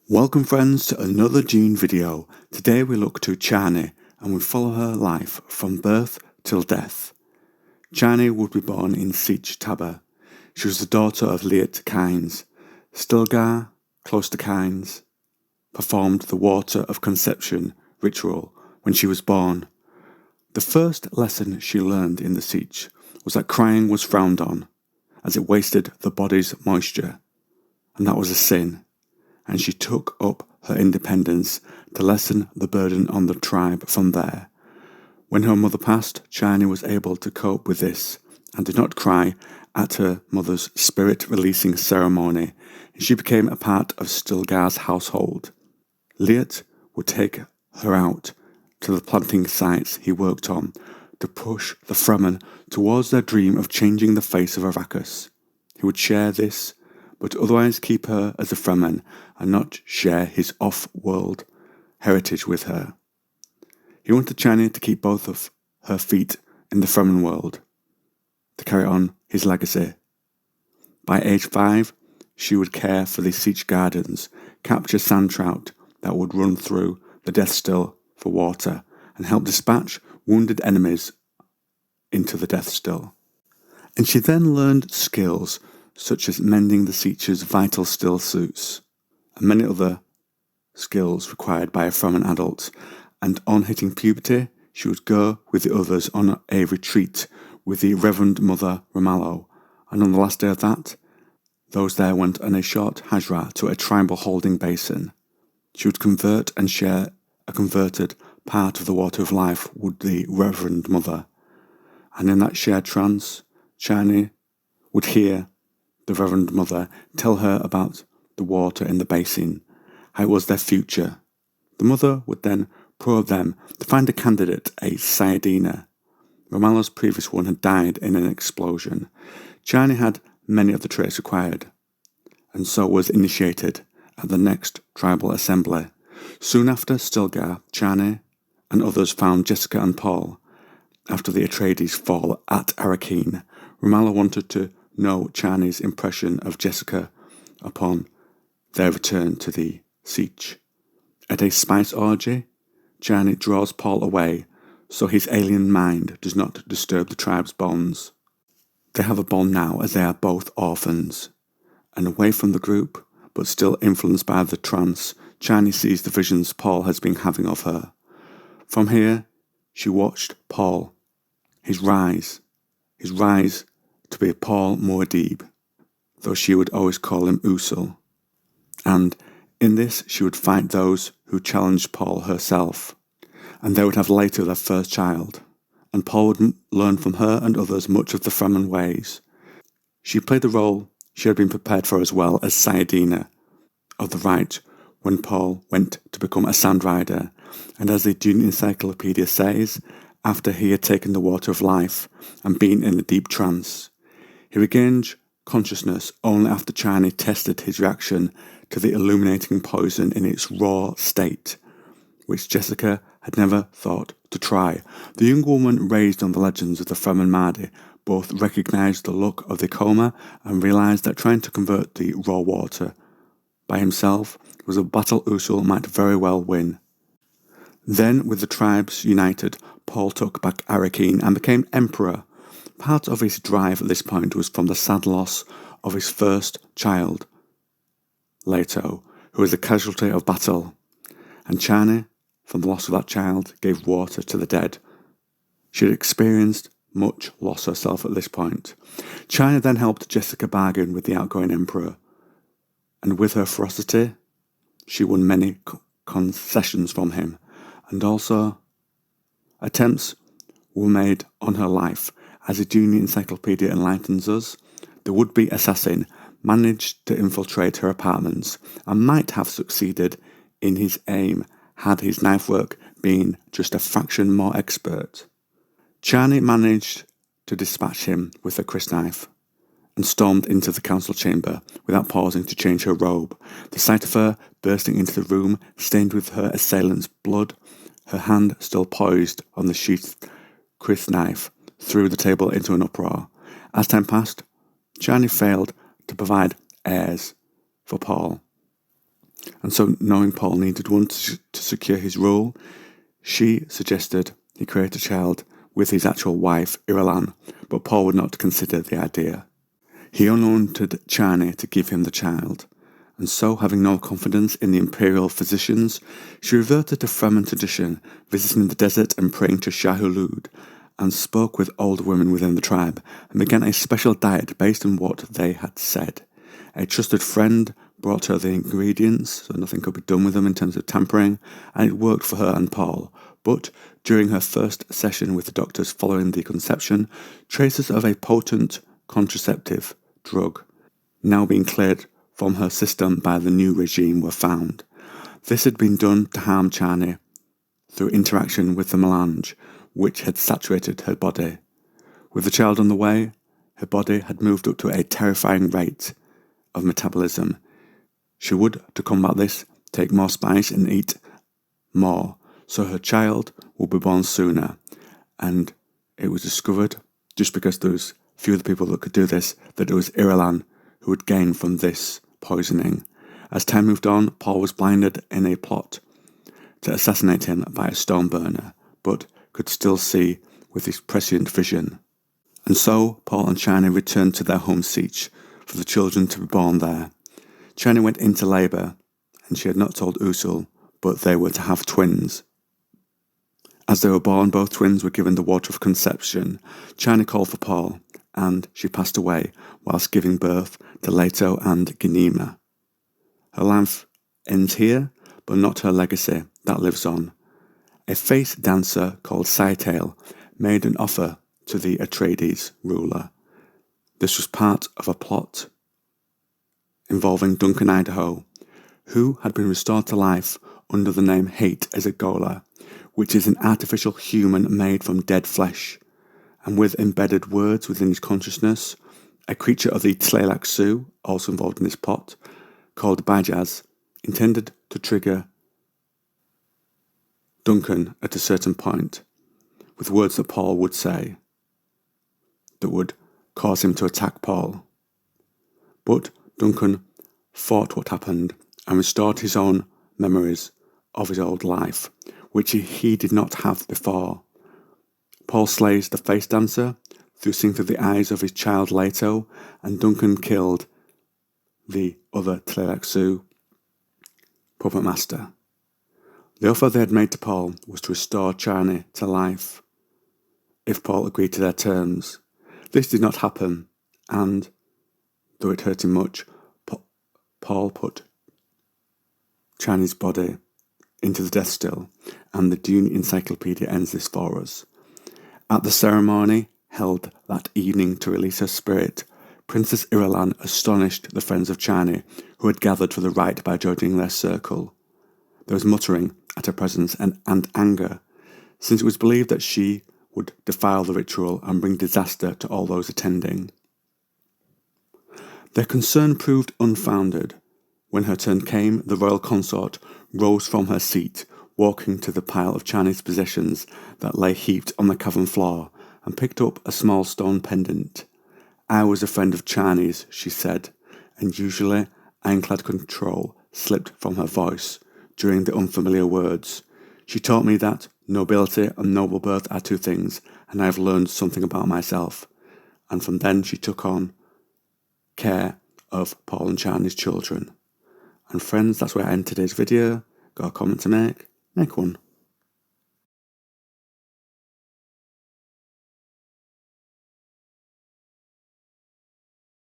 Welcome friends to another Dune video. Today we look to Chani and we follow her life from birth till death. Chani would be born in Sietch Tabr. She was the daughter of Liet Kynes. Stilgar, close to Kynes, performed the water of conception ritual when she was born. The first lesson she learned in the Sietch was that crying was frowned on, as it wasted the body's moisture, and that was a sin. And she took up her independence to lessen the burden on the tribe from there. When her mother passed, Chani was able to cope with this and did not cry at her mother's spirit-releasing ceremony, and she became a part of Stilgar's household. Liet would take her out to the planting sites he worked on to push the Fremen towards their dream of changing the face of Arrakis. He would share this, but otherwise keep her as a Fremen and not share his off-world heritage with her. He wanted Chani to keep both of her feet in the Fremen world, to carry on his legacy. By age 5, she would care for the Sietch Gardens, capture sand trout that would run through the Death Still for water, and help dispatch wounded enemies into the Death Still. And she then learned skills such as mending the Sietch's vital still suits, and many other skills required by a Fremen adult, and on hitting puberty, she would go with the others on a retreat with the Reverend Mother Ramallo, and on the last day of that, those there went on a short hajra to a tribal holding basin. She would convert and share a converted part of the water of life with the Reverend Mother, and in that shared trance, Chani would hear the Reverend Mother tell her about the water in the basin, how it was their future. The mother would then probe them to find a candidate, a Sayadina. Ramallo's previous one had died in an explosion. Chani had many of the traits required, and so was initiated at the next tribal assembly. Soon after Stilgar, Chani and others found Jessica and Paul. After the Atreides fall at Arrakeen, Ramallo wanted to know Chani's impression of Jessica upon their return to the Sietch. At a spice orgy, Chani draws Paul away so his alien mind does not disturb the tribe's bonds. They have a bond now as they are both orphans. And away from the group, but still influenced by the trance, Chani sees the visions Paul has been having of her. From here, she watched Paul, his rise to be Paul Muad'Dib, though she would always call him Usul. And in this she would fight those who challenged Paul herself, and they would have later their first child, and Paul would learn from her and others much of the Fremen ways. She played the role she had been prepared for as well as Sayadina of the right when Paul went to become a Sand Rider, and as the Dune Encyclopedia says, after he had taken the water of life and been in a deep trance. He regained consciousness only after Chani tested his reaction to the illuminating poison in its raw state, which Jessica had never thought to try. The young woman raised on the legends of the Fremen Mahdi both recognised the look of the coma and realised that trying to convert the raw water by himself was a battle Usul might very well win. Then, with the tribes united, Paul took back Arrakeen and became emperor. Part of his drive at this point was from the sad loss of his first child, Leto, who was a casualty of battle, and Chani, from the loss of that child, gave water to the dead. She had experienced much loss herself at this point. Chani then helped Jessica bargain with the outgoing emperor, and with her ferocity, she won many concessions from him, and also attempts were made on her life. As the Dune Encyclopedia enlightens us, the would-be assassin managed to infiltrate her apartments and might have succeeded in his aim had his knife work been just a fraction more expert. Chani managed to dispatch him with a crysknife and stormed into the council chamber without pausing to change her robe. The sight of her bursting into the room, stained with her assailant's blood, her hand still poised on the sheathed crysknife, threw the table into an uproar. As time passed, Chani failed to provide heirs for Paul, And so, knowing Paul needed one to secure his rule, she suggested he create a child with his actual wife, Irulan, but Paul would not consider the idea. He only wanted Chani to give him the child, and so, having no confidence in the imperial physicians, she reverted to Fremen tradition, visiting the desert and praying to Shahulud, and spoke with older women within the tribe, and began a special diet based on what they had said. A trusted friend brought her the ingredients, so nothing could be done with them in terms of tampering, and it worked for her and Paul. But during her first session with the doctors following the conception, traces of a potent contraceptive drug, now being cleared from her system by the new regime, were found. This had been done to harm Chani through interaction with the melange, which had saturated her body. With the child on the way, her body had moved up to a terrifying rate of metabolism. She would, to combat this, take more spice and eat more, so her child would be born sooner. And it was discovered, just because there was few of the people that could do this, that it was Irulan who would gain from this poisoning. As time moved on, Paul was blinded in a plot to assassinate him by a stone burner, but could still see with his prescient vision. And so Paul and Chani returned to their home Siege for the children to be born there. Chani went into labour, and she had not told Usul, but they were to have twins. As they were born, both twins were given the water of conception. Chani called for Paul, and she passed away whilst giving birth to Leto and Ghanima. Her life ends here, but not her legacy, that lives on. A face dancer called Saitail made an offer to the Atreides ruler. This was part of a plot involving Duncan Idaho, who had been restored to life under the name Hate Ezegola, which is an artificial human made from dead flesh, and with embedded words within his consciousness. A creature of the Tleilax Sioux, also involved in this plot, called Bajaz, intended to trigger Duncan at a certain point, with words that Paul would say that would cause him to attack Paul. But Duncan fought what happened and restored his own memories of his old life, which he did not have before. Paul slays the face dancer through seeing through the eyes of his child Leto, and Duncan killed the other Tleilax Sioux puppet master. The offer they had made to Paul was to restore Chani to life, if Paul agreed to their terms. This did not happen, and, though it hurt him much, Paul put Chani's body into the death still, and the Dune Encyclopedia ends this for us. At the ceremony held that evening to release her spirit, Princess Irulan astonished the friends of Chani, who had gathered for the rite by joining their circle. There was muttering at her presence and anger, since it was believed that she would defile the ritual and bring disaster to all those attending. Their concern proved unfounded. When her turn came, the royal consort rose from her seat, walking to the pile of Chani's possessions that lay heaped on the cavern floor, and picked up a small stone pendant. I was a friend of Chani's, she said, and usually ironclad control slipped from her voice during the unfamiliar words. She taught me that nobility and noble birth are two things, and I have learned something about myself. And from then she took on care of Paul and Chani's children. And friends, that's where I end today's video. Got a comment to make? Make one.